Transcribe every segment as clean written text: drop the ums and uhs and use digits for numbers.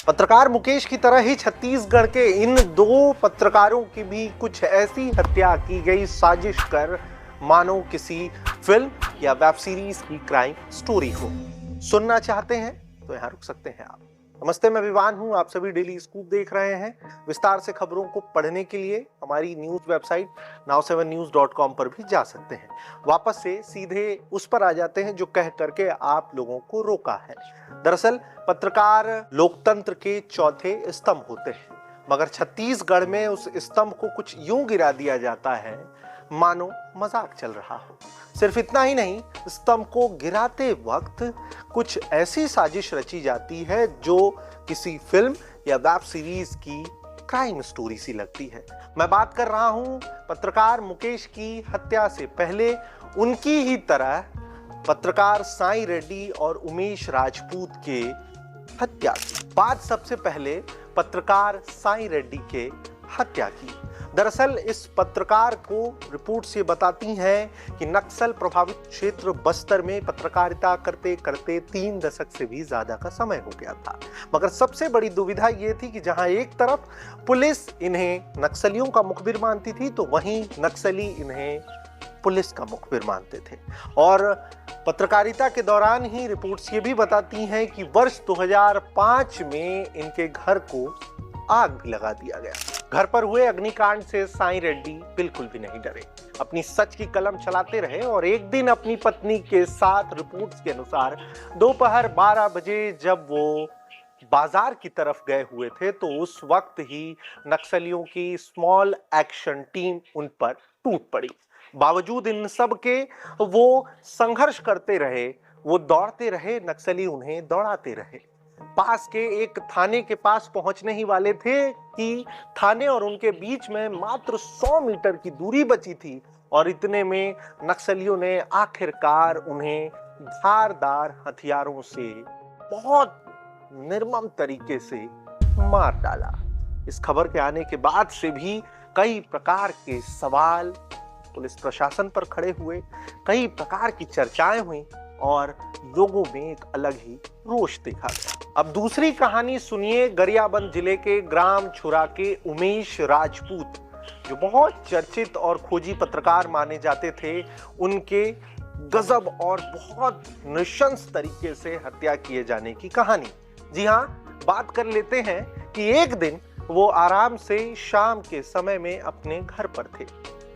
पत्रकार मुकेश की तरह ही छत्तीसगढ़ के इन दो पत्रकारों की भी कुछ ऐसी हत्या की गई साजिश कर मानो किसी फिल्म या वेब सीरीज की क्राइम स्टोरी हो। सुनना चाहते हैं तो यहाँ रुक सकते हैं आप। नमस्ते, मैं विवान हूं, आप सभी डेली स्कूप देख रहे हैं। विस्तार से खबरों को पढ़ने के लिए हमारी न्यूज वेबसाइट now7news.com पर भी जा सकते हैं। वापस से सीधे उस पर आ जाते हैं जो कह करके आप लोगों को रोका है। दरअसल पत्रकार लोकतंत्र के चौथे स्तंभ होते हैं, मगर छत्तीसगढ़ में उस स्तंभ को कुछ यूं गिरा दिया जाता है मानो मजाक चल रहा हो। सिर्फ इतना ही नहीं, स्तंभ को गिराते वक्त कुछ ऐसी साजिश रची जाती है जो किसी फिल्म या वेब सीरीज की क्राइम स्टोरी सी लगती है। मैं बात कर रहा हूं पत्रकार मुकेश की हत्या से पहले उनकी ही तरह पत्रकार साई रेड्डी और उमेश राजपूत के हत्या की। बात सबसे पहले पत्रकार साई रेड्डी के हत्या की। दरअसल इस पत्रकार को रिपोर्ट्स ये बताती हैं कि नक्सल प्रभावित क्षेत्र बस्तर में पत्रकारिता करते करते 3 दशक से भी ज्यादा का समय हो गया था। मगर सबसे बड़ी दुविधा ये थी कि जहां एक तरफ पुलिस इन्हें नक्सलियों का मुखबिर मानती थी, तो वहीं नक्सली इन्हें पुलिस का मुखबिर मानते थे। और पत्रकारिता के दौरान ही रिपोर्ट्स ये भी बताती हैं कि वर्ष 2005 में इनके घर को आग लगा दिया गया। घर पर हुए अग्निकांड से साई रेड्डी बिल्कुल भी नहीं डरे, अपनी सच की कलम चलाते रहे और एक दिन अपनी पत्नी के साथ रिपोर्ट्स के अनुसार दोपहर 12 बजे जब वो बाजार की तरफ गए हुए थे, तो उस वक्त ही नक्सलियों की स्मॉल एक्शन टीम उन पर टूट पड़ी। बावजूद इन सब के वो संघर्ष करते रहे, वो दौड़ते रहे, नक्सली उन्हें दौड़ाते रहे। पास के एक थाने के पास पहुंचने ही वाले थे कि थाने और उनके बीच में मात्र 100 मीटर की दूरी बची थी, और इतने में नक्सलियों ने आखिरकार उन्हें धारदार हथियारों से बहुत निर्मम तरीके से मार डाला। इस खबर के आने के बाद से भी कई प्रकार के सवाल पुलिस प्रशासन पर खड़े हुए, कई प्रकार की चर्चाएं हुई और लोगों में एक अलग ही रोष देखा गया। अब दूसरी कहानी सुनिए गरियाबंद जिले के ग्राम छुरा के उमेश राजपूत, जो बहुत चर्चित और खोजी पत्रकार माने जाते थे। उनके गजब और बहुत नृशंस तरीके से हत्या किए जाने की कहानी। जी हाँ, बात कर लेते हैं कि एक दिन वो आराम से शाम के समय में अपने घर पर थे।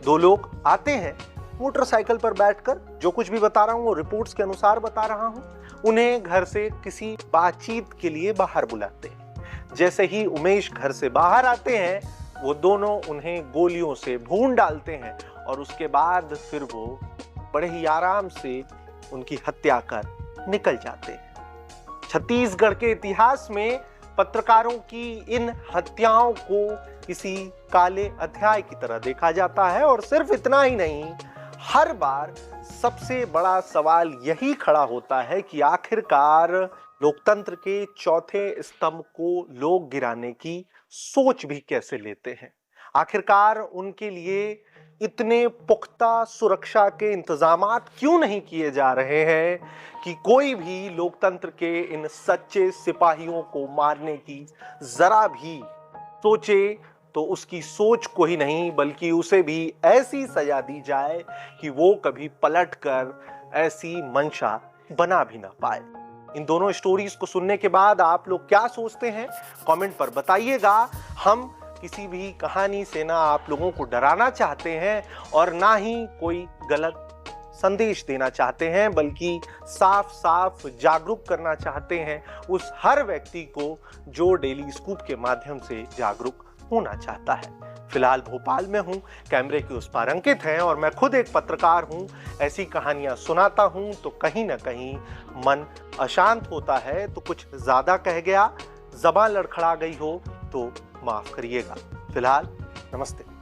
2 लोग आते हैं मोटरसाइकिल पर बैठकर। जो कुछ भी बता रहा हूं वो रिपोर्ट्स के अनुसार बता रहा हूं। उन्हें घर से किसी बातचीत के लिए बाहर बुलाते हैं। जैसे ही उमेश घर से बाहर आते हैं, वो दोनों उन्हें गोलियों से भून डालते हैं और उसके बाद फिर वो बड़े ही आराम से उनकी हत्या कर निकल जाते हैं। छत्तीसगढ़ के इतिहास में पत्रकारों की इन हत्याओं को किसी काले अध्याय की तरह देखा जाता है। और सिर्फ इतना ही नहीं, हर बार सबसे बड़ा सवाल यही खड़ा होता है कि आखिरकार लोकतंत्र के चौथे स्तंभ को लोग गिराने की सोच भी कैसे लेते हैं। आखिरकार उनके लिए इतने पुख्ता सुरक्षा के इंतजामात क्यों नहीं किए जा रहे हैं कि कोई भी लोकतंत्र के इन सच्चे सिपाहियों को मारने की जरा भी सोचे तो उसकी सोच को ही नहीं बल्कि उसे भी ऐसी सजा दी जाए कि वो कभी पलटकर ऐसी मंशा बना भी ना पाए। इन दोनों स्टोरीज को सुनने के बाद आप लोग क्या सोचते हैं, कमेंट पर बताइएगा। हम किसी भी कहानी से ना आप लोगों को डराना चाहते हैं और ना ही कोई गलत संदेश देना चाहते हैं, बल्कि साफ साफ जागरूक करना चाहते हैं उस हर व्यक्ति को जो डेली स्कूप के माध्यम से जागरूक होना चाहता है। फिलहाल भोपाल में हूं, कैमरे के उस पार अंकित हैं और मैं खुद एक पत्रकार हूं। ऐसी कहानियां सुनाता हूं तो कहीं ना कहीं मन अशांत होता है। तो कुछ ज्यादा कह गया, ज़बान लड़खड़ा गई हो तो माफ करिएगा। फिलहाल नमस्ते।